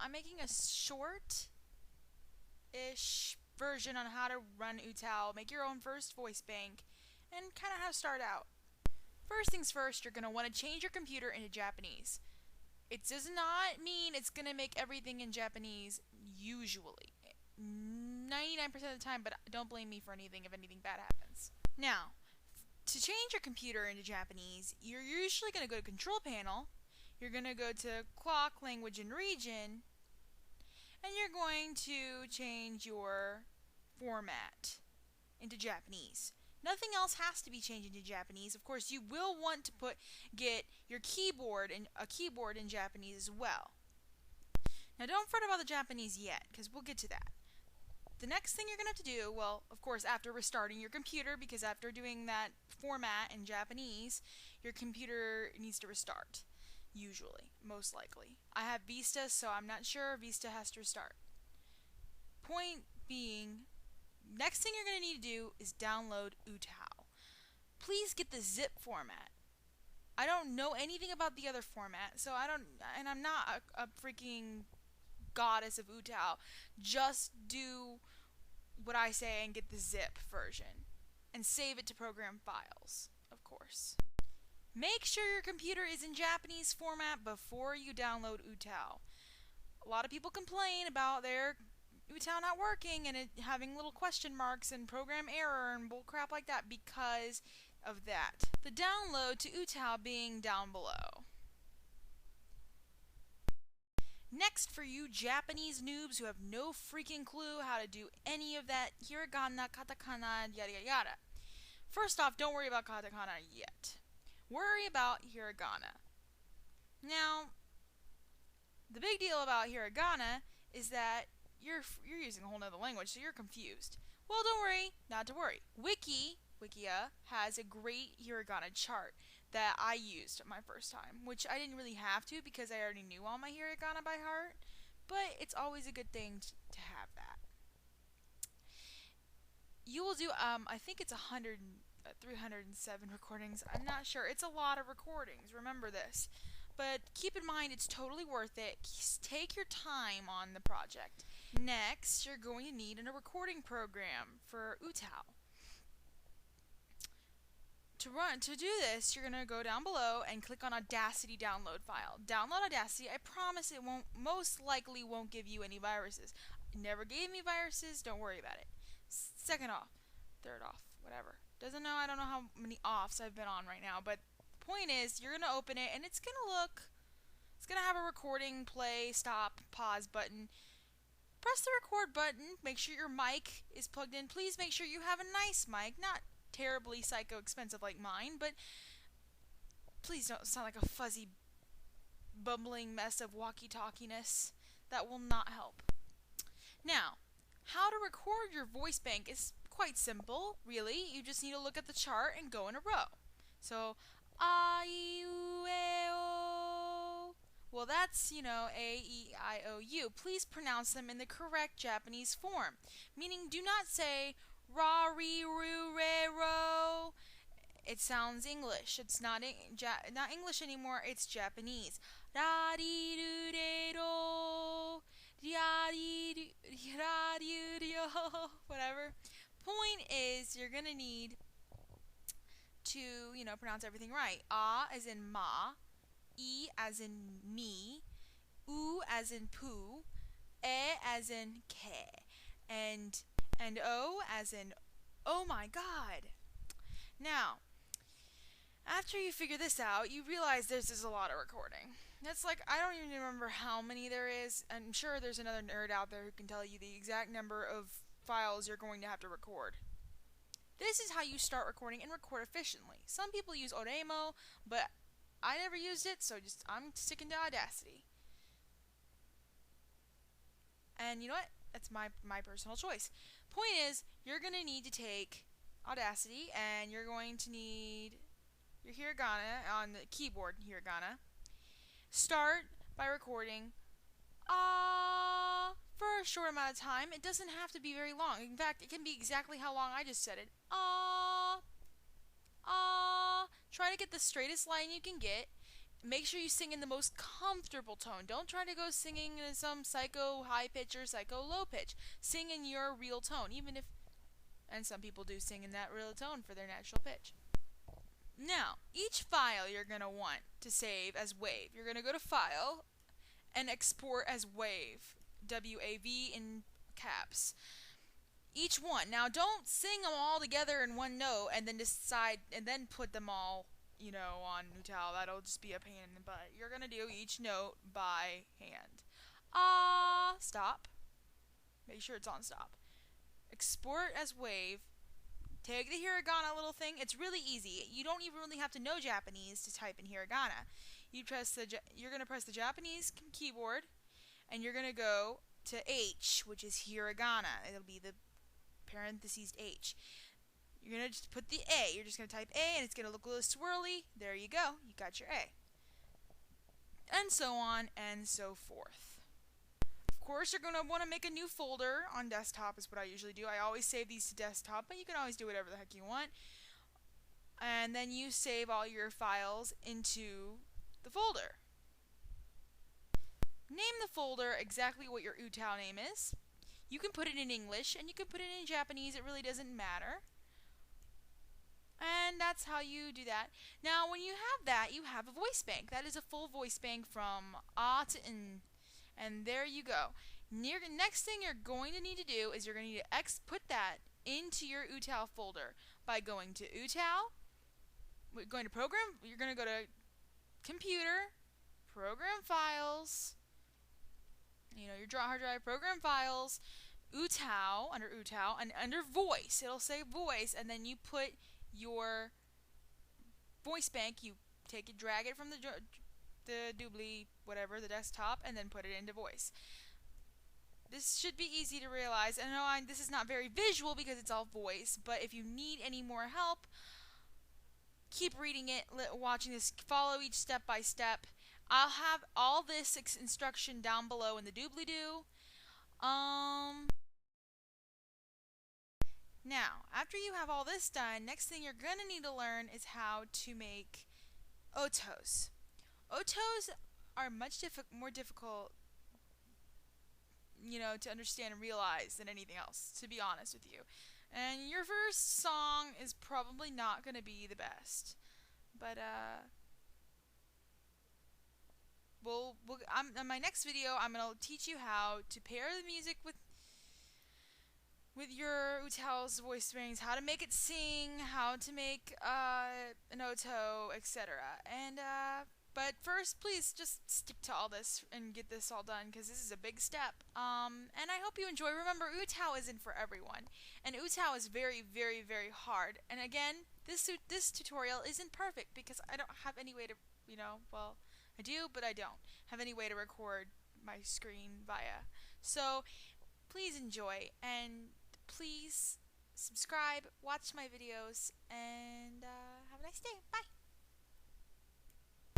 I'm making a short-ish version on how to run UTAU, make your own first voice bank, and kind of how to start out. First things first, you're going to want to change your computer into Japanese. It does not mean it's going to make everything in Japanese, usually. 99% of the time, but don't blame me for anything if anything bad happens. Now, to change your computer into Japanese, you're usually going to go to Control Panel, you're going to go to Clock, Language, and Region, and you're going to change your format into Japanese. Nothing else has to be changed into Japanese. Of course, you will want to get your keyboard and a keyboard in Japanese as well. Now, don't fret about the Japanese yet, because we'll get to that. The next thing you're going to have to do, well, of course, after restarting your computer, because after doing that format in Japanese, your computer needs to restart. Usually, most likely. I have Vista, so I'm not sure. Vista has to restart. Point being, next thing you're going to need to do is download UTAU. Please get the zip format. I don't know anything about the other format, so I'm not a freaking goddess of UTAU. Just do what I say and get the zip version. And save it to program files, of course. Make sure your computer is in Japanese format before you download UTAU. A lot of people complain about their UTAU not working and it having little question marks and program error and bullcrap like that because of that. The download to UTAU being down below. Next, for you Japanese noobs who have no freaking clue how to do any of that hiragana, katakana, yada yada yada. First off, don't worry about katakana yet. Worry about hiragana. Now, the big deal about hiragana is that you're using a whole nother language, so you're confused. Well, don't worry, not to worry. Wikia has a great hiragana chart that I used my first time, which I didn't really have to because I already knew all my hiragana by heart, but it's always a good thing to have that. You will do, I think it's 307 recordings. I'm not sure. It's a lot of recordings. Remember this. But keep in mind, it's totally worth it. Take your time on the project. Next, you're going to need a recording program for UTAU. To do this, you're going to go down below and click on Audacity download file. Download Audacity. I promise it most likely won't give you any viruses. It never gave me viruses. Don't worry about it. Second off, third off, whatever. I don't know how many offs I've been on right now, but the point is, you're going to open it, and it's going to have a recording, play, stop, pause button. Press the record button, make sure your mic is plugged in. Please make sure you have a nice mic, not terribly psycho expensive like mine, but please don't sound like a fuzzy, bumbling mess of walkie-talkiness. That will not help. Now, how to record your voice bank is quite simple, really. You just need to look at the chart and go in a row. So, A-U-E-O. Well, that's, A-E-I-O-U. Please pronounce them in the correct Japanese form. Meaning, do not say ra-ri-ru-re-ro. It sounds English. It's not English anymore. It's Japanese. Ra-ri-ru-re-ro. Whatever. Point is, you're gonna need to, pronounce everything right. A as in ma, E as in me, U as in poo, E as in ke, and O as in oh my god. Now, after you figure this out, you realize this is a lot of recording. That's like, I don't even remember how many there is. I'm sure there's another nerd out there who can tell you the exact number of files you're going to have to record. This is how you start recording and record efficiently. Some people use Oremo, but I never used it, so I'm sticking to Audacity. And you know what? That's my personal choice. Point is, you're going to need to take Audacity, and you're going to need your hiragana on the keyboard, hiragana. Start by recording for a short amount of time. It doesn't have to be very long. In fact, it can be exactly how long I just said it. Try to get the straightest line you can get. make sure you sing in the most comfortable tone. Don't try to go singing in some psycho high pitch or psycho low pitch. Sing in your real tone, even if, and some people do sing in that real tone for their natural pitch. Now, each file you're going to want to save as WAV. You're going to go to File and Export as WAV. W-A-V in caps. Each one. Now, don't sing them all together in one note and then decide and then put them all, on UTAU. That'll just be a pain in the butt. You're going to do each note by hand. Stop. Make sure it's on stop. Export as WAV. Take the hiragana little thing. It's really easy. You don't even really have to know Japanese to type in hiragana. You're going to press the Japanese keyboard, and you're going to go to H, which is hiragana. It'll be the parentheses H. You're going to just put the A. You're just going to type A, and it's going to look a little swirly. There you go. You got your A. And so on and so forth. Of course, you're going to want to make a new folder on desktop is what I usually do. I always save these to desktop, but you can always do whatever the heck you want. And then you save all your files into the folder. Name the folder exactly what your UTAU name is. You can put it in English and you can put it in Japanese. It really doesn't matter. And that's how you do that. Now, when you have that, you have a voice bank. That is a full voice bank from A to N. And there you go. Next thing you're going to need to do is you're going to need to put that into your UTAU folder by going to UTAU, going to Program, you're going to go to Computer, Program Files, your hard drive, Program Files, UTAU, under UTAU, and under Voice, it'll say Voice, and then you put your voice bank, you take it, drag it from the doobly, whatever, the desktop, and then put it into Voice. This should be easy to realize. I know this is not very visual because it's all voice, but if you need any more help, keep reading it, watching this, follow each step by step. I'll have all this instruction down below in the doobly-doo. Now, after you have all this done, next thing you're going to need to learn is how to make otos. Otos are much more difficult, to understand and realize than anything else, to be honest with you. And your first song is probably not going to be the best. But, in my next video, I'm going to teach you how to pair the music with your UTAU's voice strings, how to make it sing, how to make an oto, etc. And, but first, please just stick to all this and get this all done, because this is a big step. And I hope you enjoy. Remember, UTAU isn't for everyone, and UTAU is very, very, very hard. And again, this tutorial isn't perfect because I don't have any way to, well, I do, but I don't have any way to record my screen via. So, please enjoy, and please subscribe, watch my videos, and have a nice day. Bye!